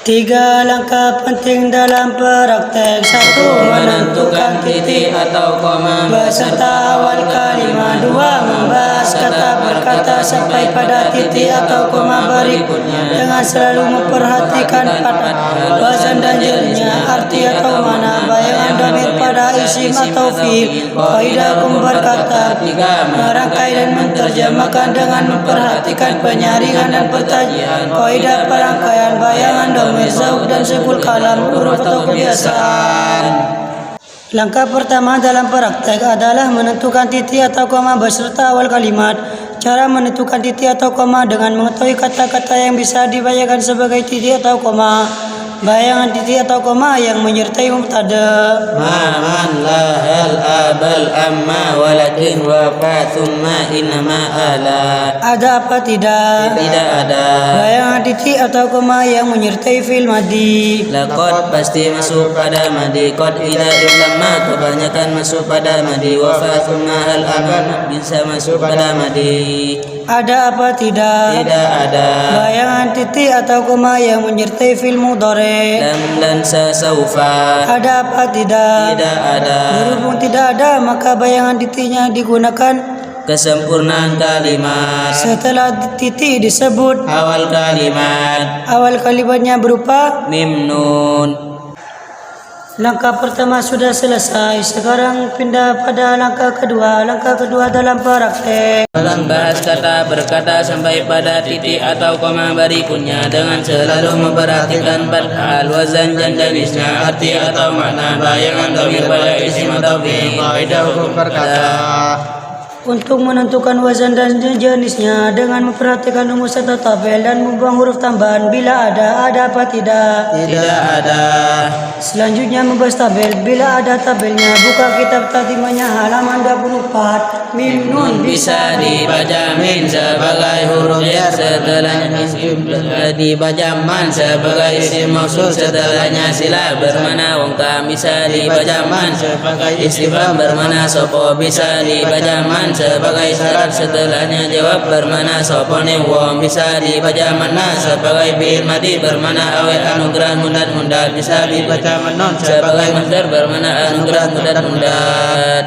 Tiga langkah penting dalam praktek. Satu, menentukan titik atau koma beserta awal kalimat. Dua, membahas kata berkata sampai pada titik atau koma berikutnya dengan selalu memperhatikan pada wazan dan jadinya, arti atau mana, bayangan dhamir pada isim atau fiil. Kaidah hukum berkata, merangkai dan menerjemahkan dengan memperhatikan penyaringan dan pertajian. Kaidah perangkaian bayangan dhamir, zauk dan sekul kalam, huruf atau kebiasaan. Langkah pertama dalam praktek adalah menentukan titik atau koma beserta awal kalimat. Cara menentukan titik atau koma dengan mengetahui kata-kata yang bisa dibayangkan sebagai titik atau koma. Bayangan titik atau koma yang menyertai mubtada. Man la hal abal amma walakin wafa thumma innama ala. Ada apa tidak? Tidak ada. Bayangan titik atau koma yang menyertai fi'il madhi. Laqad pasti masuk pada madi. Qad ila illamma kebanyakan masuk pada madi. Wafa thumma hal amma bisa masuk pada madi. Ada apa tidak? Tidak ada. Bayangan titik atau koma yang menyertai fi'il mudhari. Lam dan saufa. Ada apa tidak? Tidak ada. Berhubung tidak ada, maka bayangan titiknya digunakan Kesempurnaan kalimat. setelah titik disebut. Awal kalimat. Awal kalimatnya berupa Mim nun. langkah pertama sudah selesai. Sekarang pindah pada langkah kedua. Langkah kedua dalam praktek. Dalam bahas kata berkata sampai pada titik atau koma berikutnya dengan selalu memperhatikan hal wazan dan jenisnya, arti atau makna, bayangan dhamir pada isim atau fi'il. Kaidah hukum berkata, Untuk menentukan wazan dan jenisnya dengan memperhatikan rumus atau tabel dan membuang huruf tambahan bila ada apa tidak. tidak ada. Selanjutnya membahas tabel. Bila ada tabelnya, buka kitab tadimanya halaman 24. Mim nun Bisa dibaca min sebagai huruf jar, setelahnya isim dibaca man sebagai isim mausul, setelahnya sila bermana wongkam. Bisa dibaca man sebagai istifham bermana sopo, bisa dibaca man sebagai syarat, setelahnya jawab bermana sopone wong. Bisa dibaca mana sebagai fi'il madhi bermana awet anugerah mundad. Bisa dibaca manon sebagai masdar bermana anugerah mundad.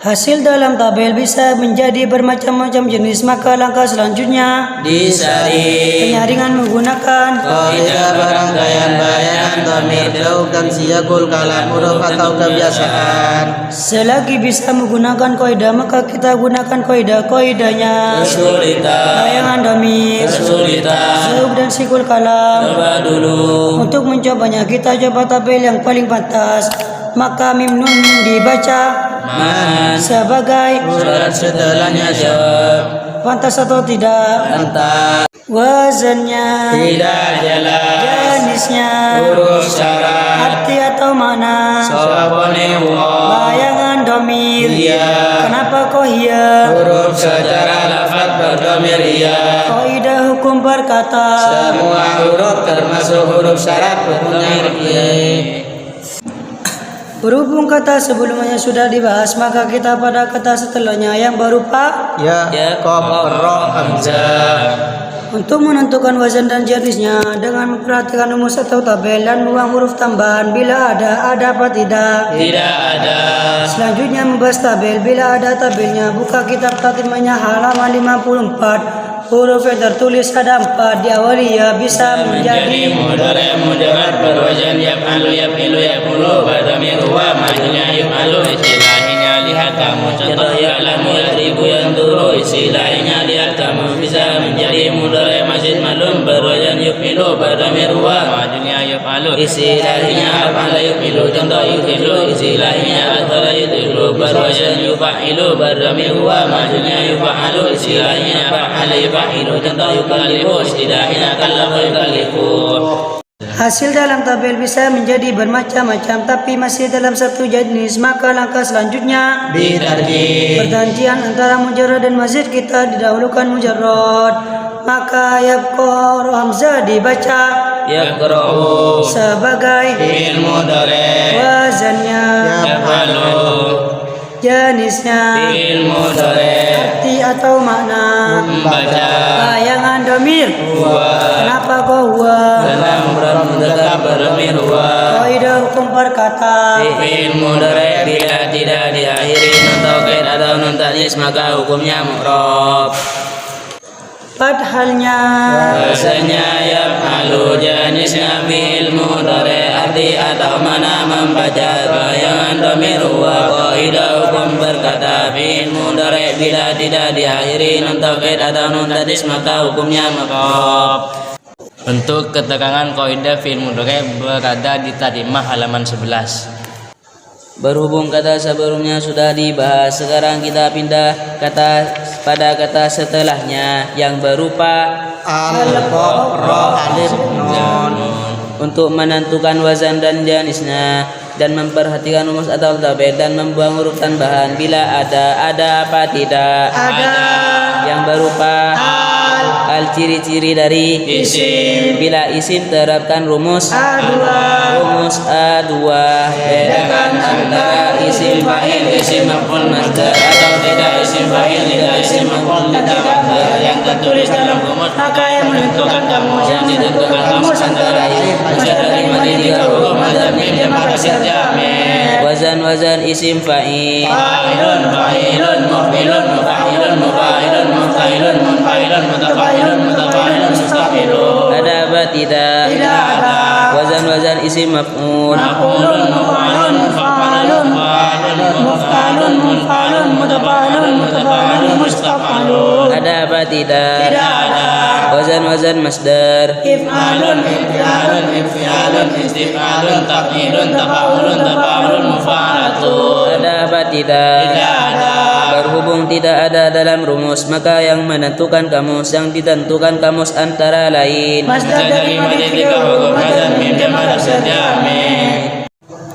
Hasil dalam tabel bisa menjadi bermacam-macam jenis, maka langkah selanjutnya Disaring. penyaringan menggunakan Kaidah perangkaian bayangan dhamir, zauk dan siyaqul kalam, huruf atau kebiasaan. selagi bisa menggunakan kaidah, maka kita gunakan kaidahnya. Kesulitan. Bayangan dhamir, Kesulitan. zauk dan sikul kalam. Coba dulu. Untuk mencobanya, kita coba tabel yang paling pantas. Maka mim nun dibaca Man. sebagai Surat setelahnya jawab. pantas atau tidak. Pantas. Wazannya, Tidak jelas. jenisnya, Huruf syarat. arti atau mana, Sopone wong. bayangan dhamir. Iya. Kenapa kok iya? Huruf secara lafaz berdhamir iya. Kaidah hukum berkata, Semua huruf termasuk huruf syarat hukumnya iya. berhubung kata sebelumnya sudah dibahas, maka kita pada kata setelahnya yang berupa Ya, qaf, ra, hamzah. untuk menentukan wazan dan jenisnya dengan memperhatikan rumus atau tabel dan membuang huruf tambahan bila ada apa tidak. Tidak ada. Selanjutnya membahas tabel. Bila ada tabelnya, buka kitab tadimanya halaman 54. Huruf yang tertulis ada 4 diawali ya bisa menjadi mudhari mujarrad berwazan yaf'alu yaf'ilu yaf'ulu ba'damir huwa majunya yaf'alu. Istilahnya lihat kamu, contoh ya'lamu yadribu yanduru. Istilahnya lihat kamu bisa menjadi mudhari mazid malum berwazan yaf'ilu ba'damir huwa majunya yaf'alu. Istilahnya af'ala yaf'ilu, contoh yudhilu. Istilahnya adhala yudhilu berwazan yufa'ilu ba'damir huwa majunya yufa'alu. Istilahnya fa'ala yufa'ilu, contoh yukallifu. Istilahnya kallafa yukallifu. hasil dalam tabel bisa menjadi bermacam-macam tapi masih dalam satu jenis, maka langkah selanjutnya Bitarjih. pergantian antara mujarrad dan mazid. Kita didahulukan mujarrad, maka yabqa hamzah dibaca Yaqra'u sebagai fi'il mudhari. wazannya, Yaf'alu jenisnya, fi'il mudhari. arti atau makna, Membaca. bayangan dhamir. Huwa. Kenapa kok huwa? berkata Fi'il mudhari bila tidak diakhiri nun taukid atau nun tanis maka hukumnya mu'rab. padhalnya Bahasanya yaf'alu jenisnya fi'il mudhari arti atau mana membaca bayangan dhamir wa qaidah hukum berkata fi'il mudhari bila tidak diakhiri nun taukid atau nun tanis maka hukumnya mu'rab. Untuk keterangan kaidah fi'il mudhari berada di tadimah halaman 11. Berhubung kata sebelumnya sudah dibahas, sekarang kita pindah pada kata setelahnya yang berupa alif nun untuk menentukan wazan dan jenisnya dan memperhatikan rumus atau tabel dan membuang huruf tambahan bila ada apa tidak ada yang berupa al ciri-ciri dari isim bila isim terapkan rumus A2 A2 bedakan antara isim fa'il isim maf'ul masdar atau tidak isim fa'il tidak isim maf'ul tidak masdar yang tertulis dalam rumus maka yang menentukan kamus yang ditentukan kamus antara isim masdar dari mati tiga hukum mazhab mim jamak kasir jamil wazan isim fa'il fa'ilun muf'ilun mufa'ilun mufa'ilun mufa'ilun mufa'ilun mutafa'ilun mutafa'ilun mustafilun ada apa tidak ada wazan isim maf'ul maf'ulun muf'alun muf'alun muf'alun muf'alun mutafa'alun mustafa'alun ada apa tidak ada wazan masdar if'alun if'alun istif'alun taf'ilun tafa'ulun tafa'ulun mufa'alatun ada apa tidak ada berhubung tidak ada dalam rumus maka yang menentukan kamus yang ditentukan kamus antara lain masdar dari mati tiga hukum mazhab mim jamak kasir jamil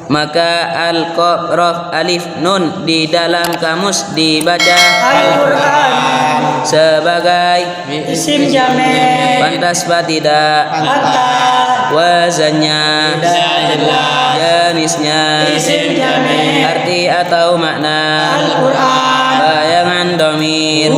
maka al-qaf alif nun di dalam kamus dibaca Al-Quran sebagai isim jamil pantas apa tidak hatta wazannya jenisnya isim jamil arti atau makna Al-Quran bayangan dhamir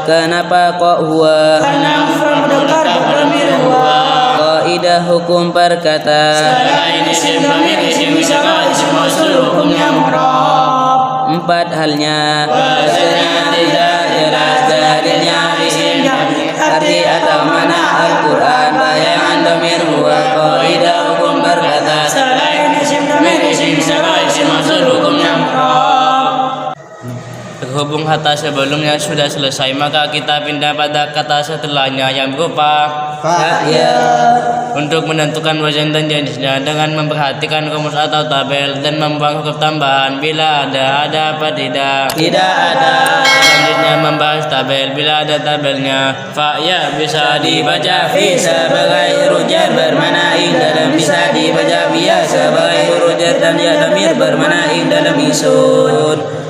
kenapa kok huwa karena mufrad mudzakkar berdhamir huwa kaidah hukum perkata selain isim dhamir isim isyarah isim mausul hukumnya mu'rab empat halnya bahasanya tidak jelas dalilnya isim jamil arti atau mana Al-Quran bayangan dhamir huwa kaidah hukum berkata selain isim dhamir isim isyarah isim mausul hukumnya mu'rab berhubung kata sebelumnya sudah selesai maka kita pindah pada kata setelahnya yang berupa ya untuk menentukan wazan dan jenisnya dengan memperhatikan rumus atau tabel dan membuang huruf tambahan bila ada apa tidak ada selanjutnya membahas tabel bila ada tabelnya ya bisa dibaca fi sebagai huruf jar bermana ing dalam bisa dibaca ya sebagai huruf jar dan ya dhamir bermana ing dalam isun.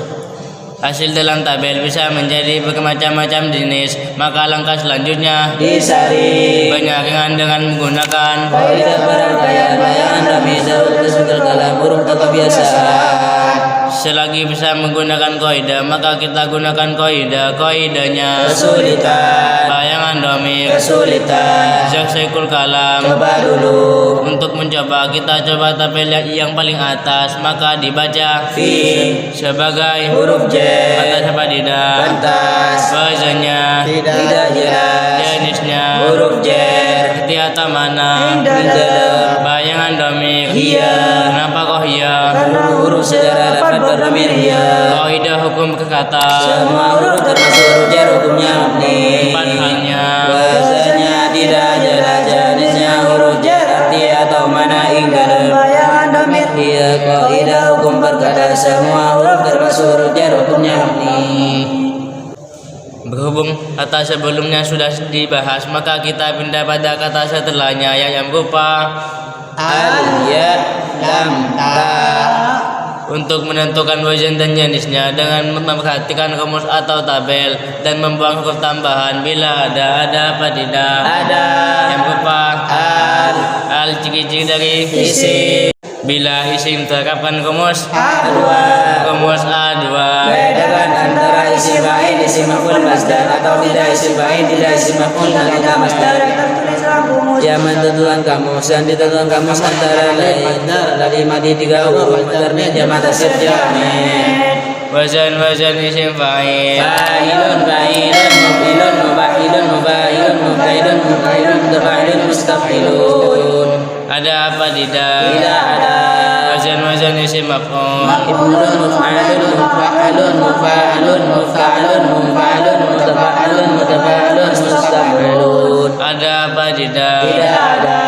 Hasil dalam tabel bisa menjadi bermacam-macam jenis. Maka langkah selanjutnya disaring penyaringan dengan menggunakan kaidah perangkaian bayangan dhamir tersebut dalam huruf kebiasaan. Selagi bisa menggunakan kaidah maka kita gunakan kaidahnya Kesulitan bayangan dhamir kesulitan Zaksaikul kalam coba dulu untuk mencoba kita coba tabel yang paling atas maka dibaca fi sebagai huruf J pantas apa tidak pantas wazannya tidak jelas jenisnya huruf J arti atau mana di dalam bayangan dhamir Iya. kenapa kok iya karena huruf secara dapat berdhamir iya kaidah hukum berkata semua huruf termasuk huruf jar hukumnya mabni empat halnya wazannya tidak jelas jenisnya huruf jar arti atau mana ing dalam bayangan dhamir iya kaidah hukum berkata semua huruf termasuk huruf jar hukumnya mabni. berhubung kata sebelumnya sudah dibahas maka kita pindah pada kata setelahnya yang berupa al ya lam ta untuk menentukan wazan dan jenisnya dengan memperhatikan rumus atau tabel dan membuang huruf tambahan bila ada apa tidak ada yang berupa al ciri-ciri dari isim bila isim terapkan rumus A2 bedakan antara isim fa'il isim maf'ul masdar atau tidak isim fa'il tidak isim maf'ul dan tidak masdar yang tertulis dalam kamus yang menentukan kamus yang ditentukan kamus antara lain dari madi 3 huruf masdarnya jamak taksir jamid. Wazan isim fa'il fa'ilun muf'ilun mufa'ilun mufa'ilun mufa'ilun mufa'ilun mutafa'ilun mustaf'ilun. Ada apa tidak? Tidak ada. Wazan isim maf'ul maf'ulun muf'alun mufa'alun mufa'alun mufa'alun mufa'alun mutafa'alun mutafa'alun mustaf'ilun. Ada apa tidak? Tidak ada.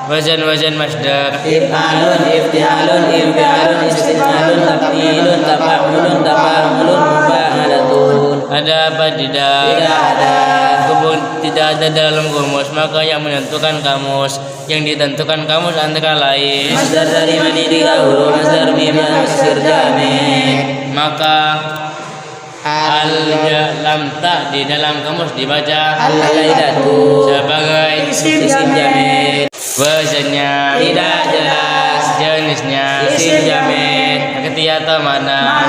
Wazan masdar if'alun ifti'alun if'alun istif'alun taf'ilun tafa'ulun tafa'ulun mufa'alatun. Ada apa tidak? Tidak ada. Kebun tidak ada dalam kamus, maka yang menentukan kamus yang ditentukan kamus antara lain masdar dari madi 3 huruf masdar mim taksir jamid. Maka lam ta di dalam kamus dibaca al-lailatu sebagai isim jamid. Wazannya tidak jelas, jenisnya isim jamid, ketiga atau mana?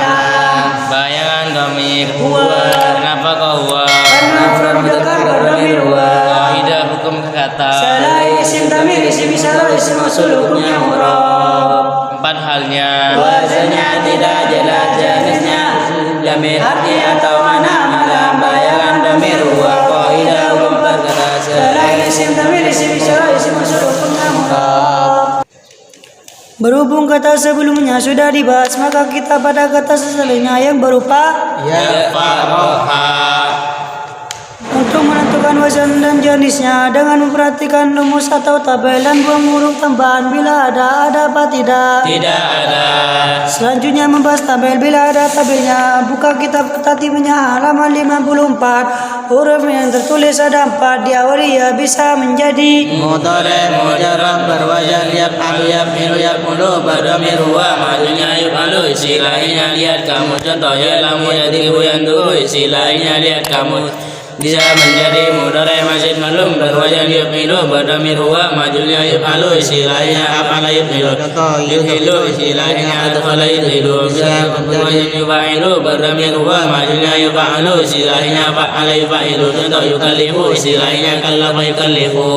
Bayangan dhamir huwa. Kenapa kau huwa? karena mufrad mudzakkar berdhamir huwa. Kaidah hukum kata Selain isim dhamir, isim isyarah, isim mausul hukumnya mu'rab. 4 halnya. Wazannya tidak jelas, jenisnya Jamid arti atau mana malam bayangan dhamir huwa. Kaidah hukum kata selain isim dhamir, isim isyarah, isim mausul hukumnya mu'rab. Berhubung kata sebelumnya sudah dibahas, maka kita pada kata setelahnya yang berupa ya faroha. Untuk menentukan wazan dan jenisnya dengan memperhatikan rumus atau tabel dan buang huruf tambahan bila ada apa tidak. Tidak ada. Selanjutnya membahas tabel bila ada tabelnya. Buka kitab tertibnya halaman 54. Huruf yang tertulis ada 4 diawali ya bisa menjadi Mudhari mujarrad berwazan yaf'alu yaf'ilu yaf'ulu berdhamir huwa majunya yaf'alu. Istilahnya lihat kamu contohnya lamu yadribu yanduru. Istilahnya lihat kamu bisa menjadi mudhari mazid malum berwazan yaf'ilu berdhamir huwa majunya yaf'alu. Istilahnya af'ala yaf'ilu yuhilu. Istilahnya adkhala yudhilu bisa berwazan yufa'ilu berdhamir huwa majunya yufa'alu. Istilahnya fa'ala yufa'ilu contoh yukallifu. Istilahnya kallafa yukallifu.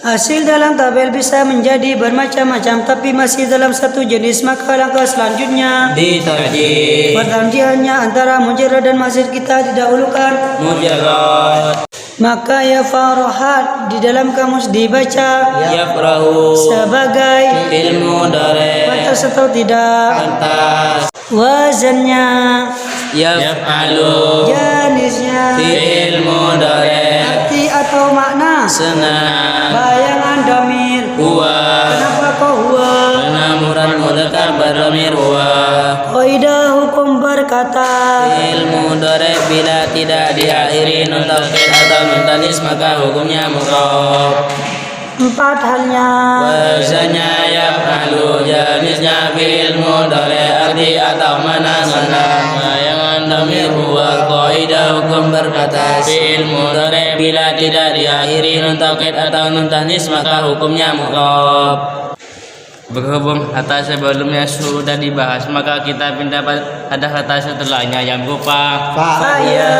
hasil dalam tabel bisa menjadi bermacam-macam tapi masih dalam satu jenis. Maka langkah selanjutnya Ditarjih pertandiannya antara mujarrad dan mazid kita didahulukan. mujarrad Maka ya farohat di dalam kamus dibaca yafrahu sebagai fil mudhari pantas atau tidak. pantas. Wazannya, Yaf'alu jenisnya, fil mudhari arti atau makna, senang bayangan dhamir. huwa. Kenapa kok huwa? Karena murad mudzakkar berdhamir huwa. Kaidah hukum berkata Fil mudhari bila tidak diakhiri nun taukid atau nun tanis maka hukumnya mu'rab. 4 halnya. Wazannya yaf'alu jenisnya fil mudhari arti atau mana senang bayangan dhamir huwa. Kaidah hukum berkata fil mudhari bila tidak diakhiri nun taukid atau nun tanis maka hukumnya mu'rab. Berhubung kata sebelumnya sudah dibahas, maka kita pindah pada kata setelahnya yang berupa Faya.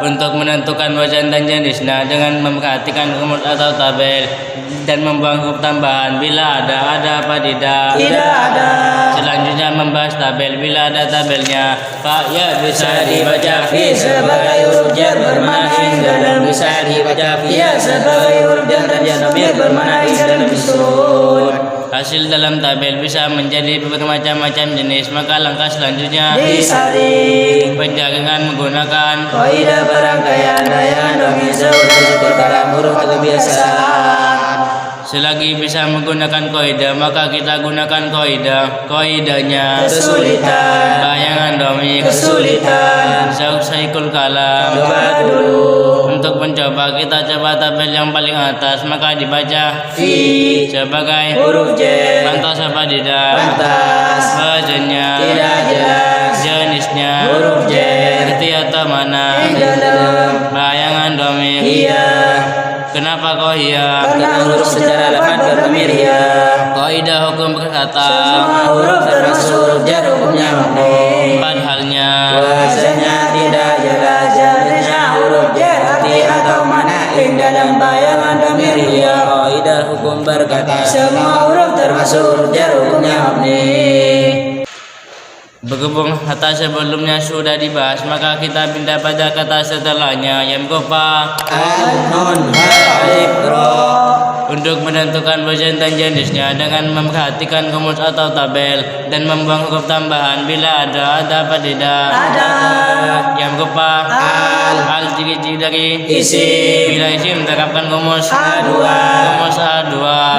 untuk menentukan wazan dan jenisnya dengan memperhatikan rumus atau tabel dan membuang huruf tambahan bila ada apa tidak. Tidak ada. Selanjutnya membahas tabel bila ada tabelnya. Faya bisa dibaca fi sebagai huruf jar bermakna dalam bisa dibaca fi ya sebagai huruf jar dan dhamir bermakna dalam usul. Hasil dalam tabel bisa menjadi bermacam-macam jenis. Maka langkah selanjutnya disaring penjaringan menggunakan kaidah perangkaian bayangan dhamir sesuai dalam huruf kebiasaan. Selagi bisa menggunakan kaidah maka kita gunakan kaidah. Kaidahnya Kesulitan, bayangan dhamir kesulitan, saikul kalam. coba dulu. Untuk mencoba kita coba tabel yang paling atas maka dibaca Fi sebagai huruf jar pantas apa tidak. pantas, Wazannya tidak jelas, jenisnya huruf jar arti atau mana di dalam bayangan dhamir. iya. Kenapa kau iya? Karena huruf secara lafaz berdhamir iya. Kaidah hukum berkata Semua huruf termasuk huruf jar hukumnya maf'ul. 4 halnya. Wazannya tidak jelas, jenisnya huruf jar arti atau mana ing dalam dan bayangan damir ya. Kaidah hukum berkata Semua huruf termasuk huruf jar hukumnya mabni. Berhubung kata sebelumnya sudah dibahas, maka kita pindah pada kata setelahnya yang berupa An-nun alif ro. untuk menentukan wazan dan jenisnya dengan memperhatikan rumus atau tabel dan membuang huruf tambahan bila ada apa tidak. Ada. Yang berupa al ciri-ciri dari Isim. bila isim menerapkan rumus A2. rumus A2.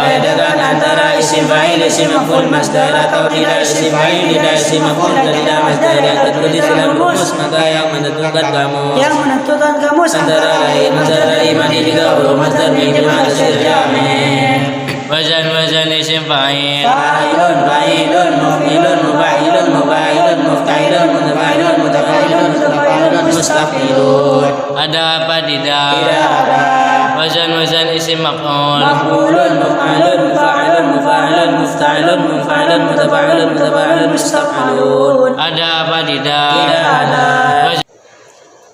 Bedakan antara isim fa'il, isim maf'ul, masdar atau tidak isim fa'il, tidak isim maf'ul dan tidak masdar yang tertulis dalam rumus. Maka yang menentukan kamus Yang menentukan kamus antara lain masdar imani tiga huruf masdar min jama' tasir jamin. Wazan isim fa'il Fa'ilun, fa'ilun, muf'ilun, mufa'ilun, mufa'ilun, mufta'ilun, mutafa'ilun, mutafa'ilun, mutafa'ilun, mustaf'ilun. ada apa tidak? Tidak ada. Wazan isim maf'ul Maf'ulun, muf'alun, mufa'alun, mufa'alun, mufta'ilun, mufa'alun, mutafa'ilun, mutafa'ilun, mustaf'ilun. ada apa tidak? Tidak ada.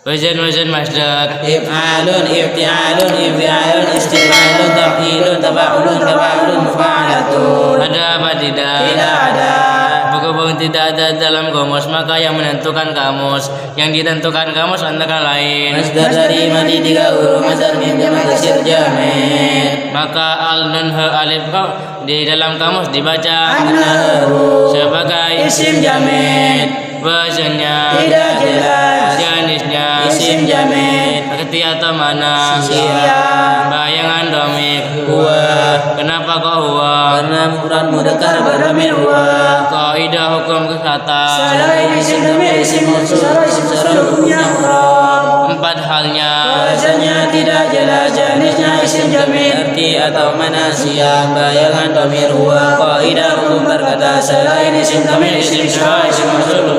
Wazan masdar If'alun, ifti'alun, ifti'alun, istif'alun, taf'ilun, tafa'ulun, tafa'ulun, mufa'alatun. ada apa tidak? Tidak ada. Berhubung tidak ada dalam kamus, maka yang menentukan kamus yang ditentukan kamus antara lain Masdar dari mati tiga huruf, masdar min jama' tasir jamid. maka al nun ha alif ra di dalam kamus dibaca An-nahru sebagai isim jamid. wazannya Tidak jelas. jenisnya Isim jamid. arti atau mana Siap. bayangan domik Huwa. kenapa kok huwa Karena mufrad mudzakkar berdamir huwa. kaidah hukum kata Selain isim damir, isim mausul, isim syarat hukumnya mufrad. empat halnya Wazannya tidak jelas, jenisnya isim jamid. arti atau mana siang bayangan domir huwa Kaidah hukum berkata selain isim damir, isim syarat, isim mausul,